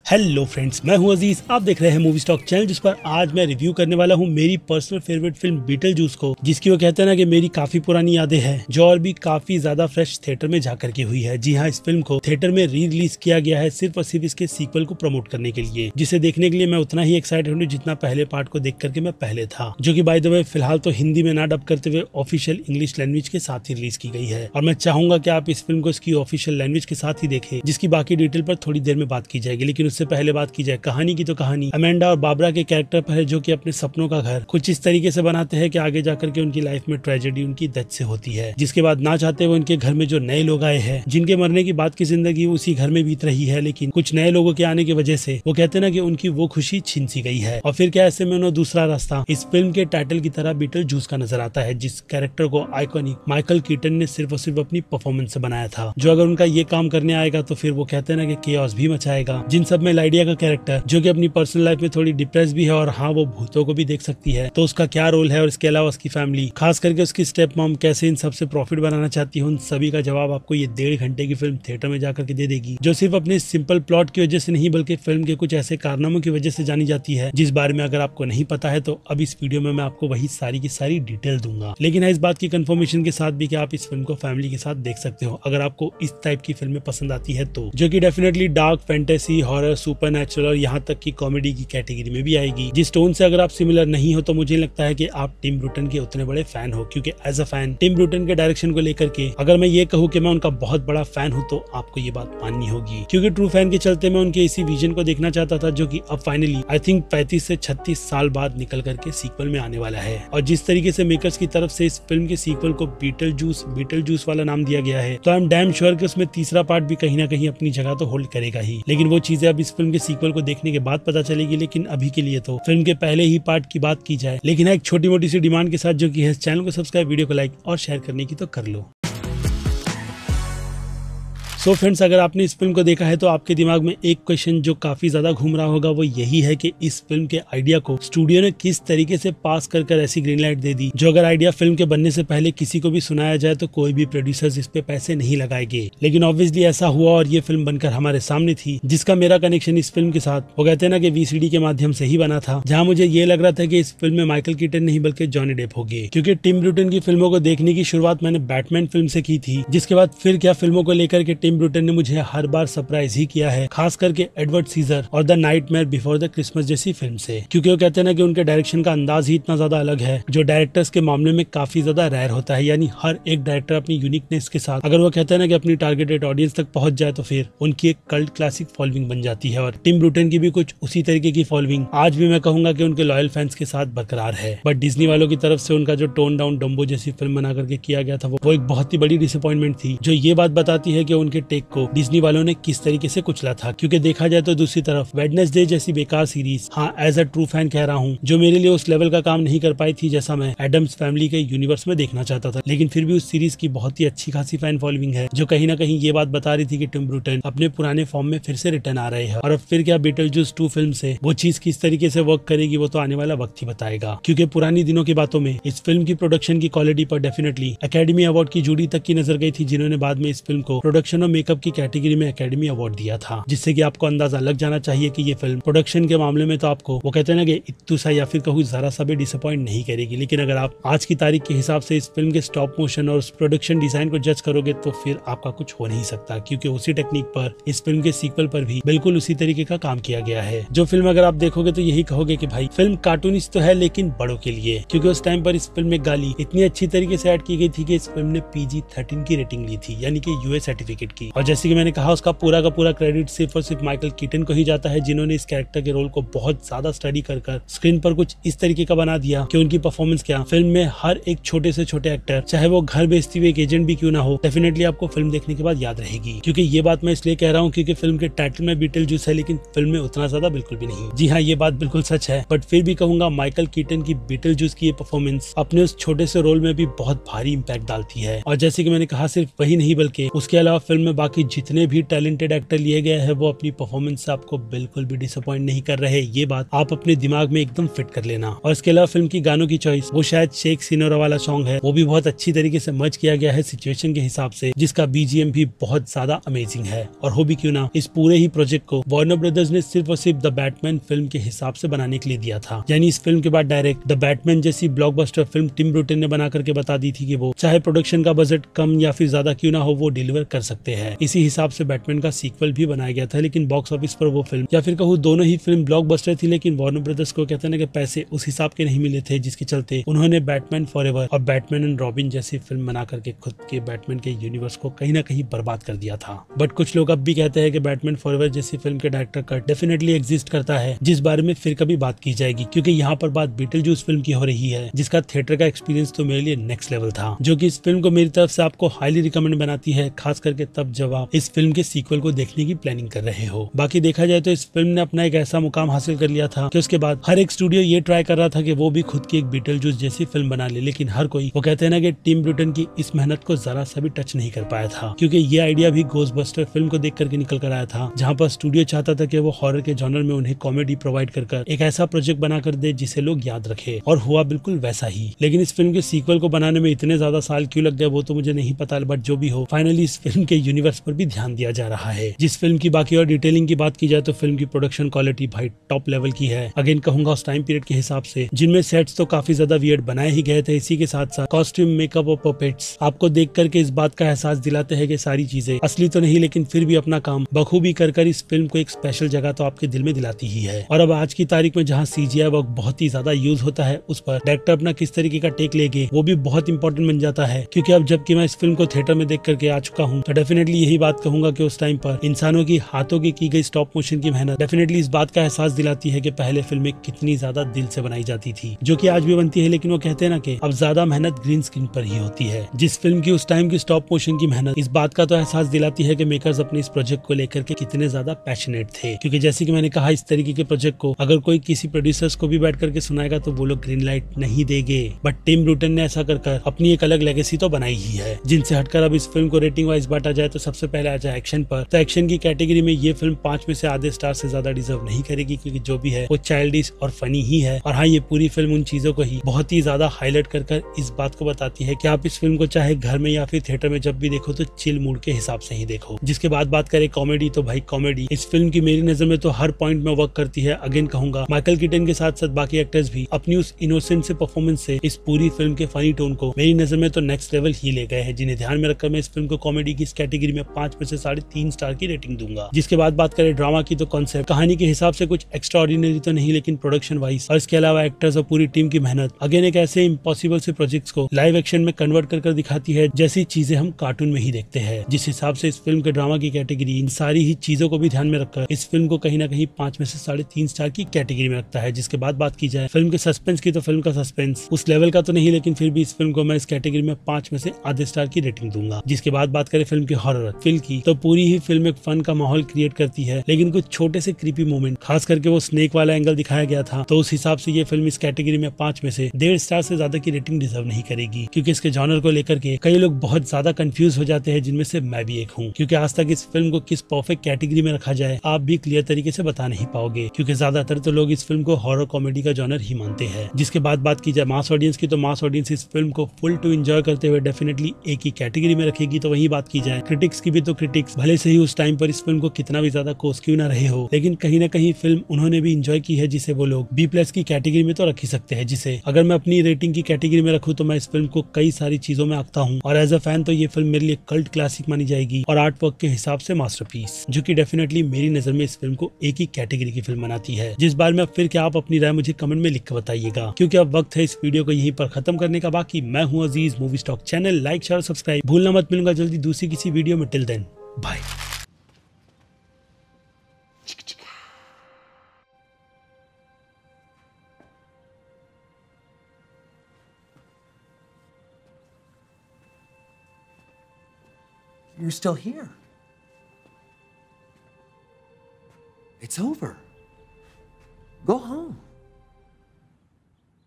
Hello friends, मैं हूं अजीज। आप देख रहे हैं मूवी स्टॉक चैनल, जिस पर आज मैं रिव्यू करने वाला हूं मेरी personal favourite film Beetlejuice को, जिसकी वो कहते हैं ना कि मेरी काफी पुरानी यादें हैं, जो और भी काफी ज्यादा फ्रेश थिएटर में जाकर के हुई है। जी हाँ, इस फिल्म को थिएटर में री रिलीज किया गया है सिर्फ और सिर्फ इसके सीक्वल को प्रमोट करने के लिए, जिसे देखने के लिए मैं उतना ही एक्साइटेड हूँ जितना पहले पार्ट को देख करके मैं पहले था, जो की बाय द वे फिलहाल तो हिंदी में ना डब करते हुए ऑफिशियल इंग्लिश लैंग्वेज के साथ ही रिलीज की गई है। और मैं चाहूंगा कि आप इस फिल्म को इसकी ऑफिशियल लैंग्वेज के साथ ही देखें, जिसकी बाकी डिटेल पर थोड़ी देर में बात की जाएगी। लेकिन उससे पहले बात की जाए कहानी की, तो कहानी अमेंडा और बाबरा के कैरेक्टर पर है, जो कि अपने सपनों का घर कुछ इस तरीके से बनाते हैं कि आगे जाकर के उनकी लाइफ में ट्रेजेडी उनकी डेथ से होती है, जिसके बाद ना चाहते हुए उनके घर में जो नए लोग आए हैं, जिनके मरने की बाद की जिंदगी उसी घर में बीत रही है, लेकिन कुछ नए लोगों के आने की वजह से वो कहते हैं ना कि उनकी वो खुशी छीन सी गई है। और फिर क्या ऐसे में उन्हें दूसरा रास्ता इस फिल्म के टाइटल की तरह बीटल जूस का नजर आता है, जिस कैरेक्टर को आइकॉनिक माइकल कीटन ने सिर्फ और सिर्फ अपनी परफॉर्मेंस से बनाया था, जो अगर उनका ये काम करने आएगा तो फिर वो कहते हैं ना कि केओस भी मचाएगा। जिन सब में लाइडिया का कैरेक्टर, जो कि अपनी पर्सनल लाइफ में थोड़ी डिप्रेस भी है और हाँ वो भूतों को भी देख सकती है, तो उसका क्या रोल है, और इसके अलावा उसकी फैमिली, खास करके उसकी स्टेप मॉम कैसे इन सबसे प्रॉफिट बनाना चाहती है, उन सभी का जवाब आपको ये 1.5 घंटे की फिल्म थिएटर में जाकर के दे देगी, जो सिर्फ अपने सिंपल प्लॉट की वजह से नहीं बल्कि फिल्म के कुछ ऐसे कारनामों की वजह से जानी जाती है, जिस बारे में अगर आपको नहीं पता है तो अब इस वीडियो में मैं आपको वही सारी की सारी डिटेल दूंगा। लेकिन इस बात की कंफर्मेशन के साथ भी कि आप इस फिल्म को फैमिली के साथ देख सकते हो अगर आपको इस टाइप की फिल्में पसंद आती है, तो जो कि definitely dark, fantasy, horror, supernatural और यहाँ तक की कॉमेडी की कैटेगरी में भी आएगी। जिस टोन से अगर आप सिमिलर नहीं हो तो मुझे लगता है कि आप टिम ब्रूटन के उतने बड़े फैन हो, क्योंकि as a fan Tim Burton के डायरेक्शन को लेकर के अगर मैं ये कहूँ कि मैं उनका बहुत बड़ा फैन हूँ तो आपको ये बात माननी होगी, क्योंकि ट्रू फैन के चलते मैं उनके इसी विजन को देखना चाहता था, जो कि अब फाइनली आई थिंक 35 से 36 साल बाद निकल करके सीक्वल में आने वाला है। और जिस तरीके से मेकर्स की तरफ से इस फिल्म के सीक्वल को बीटल जूस वाला नाम दिया गया है, तो आई एम डैम श्योर कि उसमें तीसरा पार्ट भी कहीं ना कहीं अपनी जगह तो होल्ड करेगा ही। लेकिन वो चीजें अब इस फिल्म के सीक्वल को देखने के बाद पता चलेगी। लेकिन अभी के लिए तो फिल्म के पहले ही पार्ट की बात की जाए, लेकिन एक छोटी मोटी सी डिमांड के साथ, जो कि है चैनल को सब्सक्राइब, वीडियो को लाइक और शेयर करने की तो कर लो। तो फ्रेंड्स, अगर आपने इस फिल्म को देखा है तो आपके दिमाग में एक क्वेश्चन जो काफी ज्यादा घूम रहा होगा, वो यही है कि इस फिल्म के आइडिया को स्टूडियो ने किस तरीके से पास कर ऐसी ग्रीन लाइट दे दी, जो अगर आइडिया फिल्म के बनने से पहले किसी को भी सुनाया जाए तो कोई भी प्रोड्यूसर्स इस पे पैसे नहीं लगाएंगे। लेकिन ऑब्वियसली ऐसा हुआ और ये फिल्म बनकर हमारे सामने थी, जिसका मेरा कनेक्शन इस फिल्म के साथ वो कहते हैं ना कि VCD के माध्यम से ही बना था, जहाँ मुझे ये लग रहा था कि इस फिल्म में माइकल कीटन नहीं बल्कि जॉनी डेप होंगे, क्योंकि टिम ब्रूटन की फिल्मों को देखने की शुरुआत मैंने बैटमैन फिल्म से की थी, जिसके बाद फिर क्या फिल्मों को लेकर के टिम ब्रूटन ने मुझे हर बार सरप्राइज ही किया है, खास करके एडवर्ड सीजर और the nightmare before the Christmas जैसी फिल्म से, क्योंकि वो कहते हैं ना कि उनके डायरेक्शन का अंदाज ही इतना ज्यादा अलग है, जो डायरेक्टर्स के मामले में काफी ज्यादा रेयर होता है। यानी हर एक डायरेक्टर अपनी यूनिकनेस के साथ अगर वो कहते हैं ना कि अपनी टारगेटेड ऑडियंस तक पहुंच जाए तो फिर उनकी एक कल्ट क्लासिक फॉलोइंग बन जाती है, और टिम ब्रूटन की भी कुछ उसी तरीके की फॉलोइंग आज भी मैं कहूंगा कि उनके लॉयल फैंस के साथ बरकरार है। बट डिज्नी वालों की तरफ से उनका जो टोन डाउन डम्बो जैसी फिल्म बना करके किया गया था, वो एक बहुत ही बड़ी डिसअपॉइंटमेंट थी, जो ये बात बताती है कि उनके टेक को डिज्नी वालों ने किस तरीके से कुचला था। क्योंकि देखा जाए तो दूसरी तरफ वेडनेसडे जैसी बेकार सीरीज, हाँ एज अ ट्रू फैन कह रहा हूँ, जो मेरे लिए उस लेवल का काम नहीं कर पाई थी जैसा मैं एडम्स फैमिली के यूनिवर्स में देखना चाहता था, लेकिन फिर भी उस सीरीज की बहुत ही अच्छी खासी फैन फॉलोइंग है, जो कहीं ना कहीं ये बात बता रही थी कि टिम ब्रूटन अपने पुराने फॉर्म में फिर से रिटर्न आ रहे हैं। और अब फिर क्या बीटल जूस 2 फिल्म से वो चीज किस तरीके से वर्क करेगी, वो तो आने वाला वक्त ही बताएगा। क्योंकि पुरानी दिनों की बातों में इस फिल्म की प्रोडक्शन की क्वालिटी पर डेफिनेटली एकेडमी अवार्ड की जूरी तक की नजर गई थी, जिन्होंने बाद में इस फिल्म को प्रोडक्शन और मेकअप की कैटेगरी में एकेडमी अवार्ड दिया था, जिससे कि आपको अंदाजा लग जाना चाहिए कि ये फिल्म प्रोडक्शन के मामले में तो आपको वो कहते हैं ना कि इत्तू सा या फिर कहूँ जरा सा भी डिसअपॉइंट नहीं करेगी। लेकिन अगर आप आज की तारीख के हिसाब से इस फिल्म के स्टॉप मोशन और प्रोडक्शन डिजाइन को जज करोगे तो फिर आपका कुछ हो नहीं सकता, क्योंकि उसी टेक्निक पर इस फिल्म के सीक्वल पर भी बिल्कुल उसी तरीके का काम किया गया है। जो फिल्म अगर आप देखोगे तो यही कहोगे कि भाई फिल्म कार्टूनिस्ट तो है लेकिन बड़ों के लिए, क्योंकि उस टाइम पर इस फिल्म में गाली इतनी अच्छी तरीके से ऐड की गई थी कि इस फिल्म ने PG-13 की रेटिंग ली थी, यानी कि US सर्टिफिकेट की। और जैसे कि मैंने कहा, उसका पूरा का पूरा क्रेडिट सिर्फ और सिर्फ माइकल कीटन को ही जाता है, जिन्होंने इस कैरेक्टर के रोल को बहुत ज्यादा स्टडी कर स्क्रीन पर कुछ इस तरीके का बना दिया कि उनकी परफॉर्मेंस क्या फिल्म में हर एक छोटे से छोटे एक्टर, चाहे वो घर बेचती हुई एक एजेंट भी क्यों ना हो, डेफिनेटली आपको फिल्म देखने के बाद याद रहेगी। क्योंकि ये बात मैं इसलिए कह रहा हूँ क्योंकि फिल्म के टाइटल में बीटल जूस है, लेकिन फिल्म में उतना ज्यादा बिल्कुल भी नहीं। जी हाँ, ये बात बिल्कुल सच है, बट फिर भी कहूंगा माइकल कीटन की बीटल जूस की ये परफॉर्मेंस अपने उस छोटे से रोल में भी बहुत भारी इंपैक्ट डालती है। और जैसे कि मैंने कहा, सिर्फ वही नहीं बल्कि उसके अलावा फिल्म में बाकी जितने भी टैलेंटेड एक्टर लिए गए हैं वो अपनी परफॉर्मेंस से आपको बिल्कुल भी डिसअपॉइंट नहीं कर रहे। ये बात आप अपने दिमाग में एकदम फिट कर लेना। और इसके अलावा फिल्म की गानों की चॉइस, वो शायद शेख सिनोरा वाला सॉन्ग है, वो भी बहुत अच्छी तरीके से मर्ज किया गया है सिचुएशन के हिसाब से, जिसका बीजीएम भी बहुत ज्यादा अमेजिंग है। और हो भी क्यों ना, इस पूरे ही प्रोजेक्ट को वार्नर ब्रदर्स ने सिर्फ और सिर्फ द बैटमैन फिल्म के हिसाब से बनाने के लिए दिया था। यानी इस फिल्म के बाद डायरेक्ट द बैटमैन जैसी ब्लॉकबस्टर फिल्म टिम बर्टन ने बना करके बता दी थी कि वो चाहे प्रोडक्शन का बजट कम या फिर ज्यादा क्यों ना हो, वो डिलीवर कर सकते हैं। इसी हिसाब से बैटमैन का सीक्वल भी बनाया गया था, लेकिन बॉक्स ऑफिस पर वो फिल्म या फिर कहूँ दोनों ही फिल्म ब्लॉकबस्टर थी, लेकिन वार्नर ब्रदर्स को कहते हैं कि पैसे उस हिसाब के नहीं मिले थे, जिसके चलते उन्होंने बैटमैन फॉरएवर और बैटमैन एंड रॉबिन जैसी फिल्म बना करके खुद के बैटमैन के यूनिवर्स को कहीं ना कहीं बर्बाद कर दिया था। बट कुछ लोग अब भी कहते हैं कि बैटमैन फॉरएवर जैसी फिल्म के डायरेक्टर कट डेफिनेटली एग्जिस्ट करता है, जिस बारे में फिर कभी बात की जाएगी, क्योंकि यहाँ पर बात बीटलजूस फिल्म की हो रही है, जिसका थिएटर का एक्सपीरियंस तो मेरे लिए नेक्स्ट लेवल था, जो कि इस फिल्म को मेरी तरफ से आपको हाईली रिकमेंड बनाती है, खास करके तब जब आप इस फिल्म के सीक्वल को देखने की प्लानिंग कर रहे हो। बाकी देखा जाए तो इस फिल्म ने अपना एक ऐसा मुकाम हासिल कर लिया था कि उसके बाद हर एक स्टूडियो ये ट्राई कर रहा था कि वो भी खुद की एक बीटलजूस जैसी फिल्म बना ले, लेकिन हर कोई वो कहते हैं ना कि टिम बर्टन की इस मेहनत को जरा सा भी टच नहीं कर पाया था, क्योंकि ये आइडिया भी घोस्टबस्टर फिल्म को देख करके निकल कर आया था, जहाँ पर स्टूडियो चाहता था कि वो हॉरर के जॉनर में उन्हें कॉमेडी प्रोवाइड कर एक ऐसा प्रोजेक्ट बना कर दे जिसे लोग याद रखे, और हुआ बिल्कुल वैसा ही। लेकिन इस फिल्म के सीक्वल को बनाने में इतने ज्यादा साल क्यों लग गए वो तो मुझे नहीं पता, बट जो भी हो, फाइनली इस फिल्म के यूनिवर्स पर भी ध्यान दिया जा रहा है। जिस फिल्म की बाकी और डिटेलिंग की बात की जाए तो फिल्म की प्रोडक्शन क्वालिटी भाई टॉप लेवल की है। अगेन कहूंगा उस टाइम पीरियड के हिसाब से, जिनमें सेट्स तो काफी ज्यादा वियर्ड बनाए ही गए थे, इसी के साथ साथ कॉस्ट्यूम, मेकअप और पपेट्स आपको देख करके इस बात का एहसास दिलाते हैं कि सारी चीजें असली तो नहीं, लेकिन फिर भी अपना काम बखूबी कर इस फिल्म को एक स्पेशल जगह तो आपके दिल में दिलाती ही है। और अब आज की तारीख में जहाँ सीजीआई वर्क बहुत ही ज्यादा यूज होता है, उस पर डायरेक्टर अपना किस तरीके का टेक लेके वो भी बहुत इंपॉर्टेंट बन जाता है। क्योंकि अब जबकि मैं इस फिल्म को थिएटर में देख करके आ चुका हूँ, तो डेफिनेटली यही बात कहूंगा कि उस टाइम पर इंसानों की हाथों की गई स्टॉप मोशन की मेहनत डेफिनेटली इस बात का एहसास दिलाती है कि पहले फिल्में कितनी ज्यादा दिल से बनाई जाती थी, जो कि आज भी बनती है, लेकिन वो कहते हैं ना कि अब ज्यादा मेहनत ग्रीन स्क्रीन पर ही होती है। जिस फिल्म की उस टाइम की स्टॉप मोशन की मेहनत इस बात का तो एहसास दिलाती है कि मेकर्स अपने इस प्रोजेक्ट को लेकर के कितने ज्यादा पैशनेट थे। क्योंकि जैसे कि मैंने कहा, इस तरीके के प्रोजेक्ट को अगर कोई किसी प्रोड्यूसर्स को भी बैठ करके सुनाएगा तो वो लोग ग्रीन लाइट नहीं देंगे, बट टिम बर्टन ने ऐसा कर अपनी एक अलग लेगेसी तो बनाई ही है। जिनसे हटकर अब इस फिल्म को रेटिंग वाइज बांटा जाए तो सबसे पहले आ जाए एक्शन पर, तो एक्शन की कैटेगरी में ये फिल्म 5 में से आधे स्टार से ज्यादा डिजर्व नहीं करेगी, क्योंकि जो भी है वो चाइल्डिश और फनी ही है। और हाँ, ये पूरी फिल्म उन चीजों को ही बहुत ही ज्यादा हाईलाइट कर इस बात को बताती है कि आप इस फिल्म को चाहे घर में या फिर थिएटर में जब भी देखो तो चिल मूड के हिसाब से ही देखो। जिसके बाद बात करें कॉमेडी, तो भाई कॉमेडी इस फिल्म की मेरी नजर में तो हर पॉइंट में वर्क करती है। अगेन कहूंगा माइकल कीटन के साथ साथ बाकी एक्टर्स भी अपनी उस इनोसेंट से परफॉर्मेंस से इस पूरी फिल्म के फनी टोन को मेरी नजर में तो नेक्स्ट लेवल ही ले गए हैं, जिन्हें ध्यान में रखकर मैं इस फिल्म को कॉमेडी की इस कैटेगरी में 5 में से 3.5 स्टार की रेटिंग दूंगा। जिसके बाद बात करें ड्रामा की, तो कॉन्सेप्ट कहानी के हिसाब से कुछ एक्स्ट्रा ऑर्डिनरी तो नहीं, लेकिन प्रोडक्शन वाइज और इसके अलावा एक्टर्स और पूरी टीम की मेहनत अगेन एक ऐसे इम्पॉसिबल से प्रोजेक्ट्स को लाइव एक्शन में कन्वर्ट कर दिखाती है, जैसी चीजें हम कार्टून में ही देखते हैं। जिस हिसाब से इस फिल्म के ड्रामा की कैटेगरी इन सारी ही चीजों को भी ध्यान में रखकर इस फिल्म को कहीं ना कहीं 5 में से 3.5 स्टार की कैटेगरी में रखता है। जिसके बाद बात की जाए फिल्म के सस्पेंस की, तो फिल्म का सस्पेंस उस लेवल का तो नहीं, लेकिन फिर भी इस फिल्म को मैं इस कैटेगरी में 5 में से आधे स्टार की रेटिंग दूंगा। जिसके बाद बात करें फिल्म की हॉरर फील की, तो पूरी ही फिल्म एक फन का माहौल क्रिएट करती है, लेकिन कुछ छोटे से क्रीपी मोमेंट, खास करके वो स्नेक वाला एंगल दिखाया गया था, तो उस हिसाब से ये फिल्म इस कैटेगरी में 5 में से 1.5 स्टार से ज्यादा की रेटिंग डिजर्व नहीं करेगी। क्योंकि इसके जॉनर को लेकर के कई लोग बहुत ज्यादा कंफ्यूज हो जाते हैं, जिनमें से मैं भी एक हूँ। क्योंकि आज तक इस फिल्म को किस परफेक्ट कैटेगरी में रखा जाए आप भी क्लियर तरीके से बता नहीं पाओगे, क्योंकि ज्यादातर तो लोग इस फिल्म को हॉरर कॉमेडी का जॉनर ही मानते हैं। जिसके बाद बात की जाए मास ऑडियंस की, तो मास ऑडियंस इस फिल्म को फुल टू एंजॉय करते हुए डेफिनेटली एक ही कैटेगरी में रखेगी। तो वही बात की जाए क्रिटिक्स की भी, तो क्रिटिक्स भले से ही उस टाइम पर इस फिल्म को कितना भी ज्यादा कोस क्यों ना रहे हो, लेकिन कहीं ना कहीं फिल्म उन्होंने भी एंजॉय की है, जिसे वो लोग B+ की कैटेगरी में तो रख ही सकते हैं। जिसे अगर मैं अपनी रेटिंग की कैटेगरी में रखूं तो मैं इस फिल्म को कई सारी चीजों में आंकता हूं, और एज अ फैन तो ये फिल्म मेरे लिए कल्ट क्लासिक मानी जाएगी और आर्ट वर्क के हिसाब से मास्टरपीस, जो कि डेफिनेटली मेरी नजर में इस फिल्म को एक ही कैटेगरी की फिल्म बनाती है। जिस बार में अब फिर क्या आप अपनी राय मुझे कमेंट में लिख कर बताइएगा, क्योंकि अब वक्त है इस वीडियो को यहीं पर खत्म करने का। बाकी मैं हूँ Aziz, movie stock channel like share subscribe भूलना मत। मिलूंगा जल्दी दूसरी किसी वीडियो में। Till then bye. You're still here. It's over. Go home.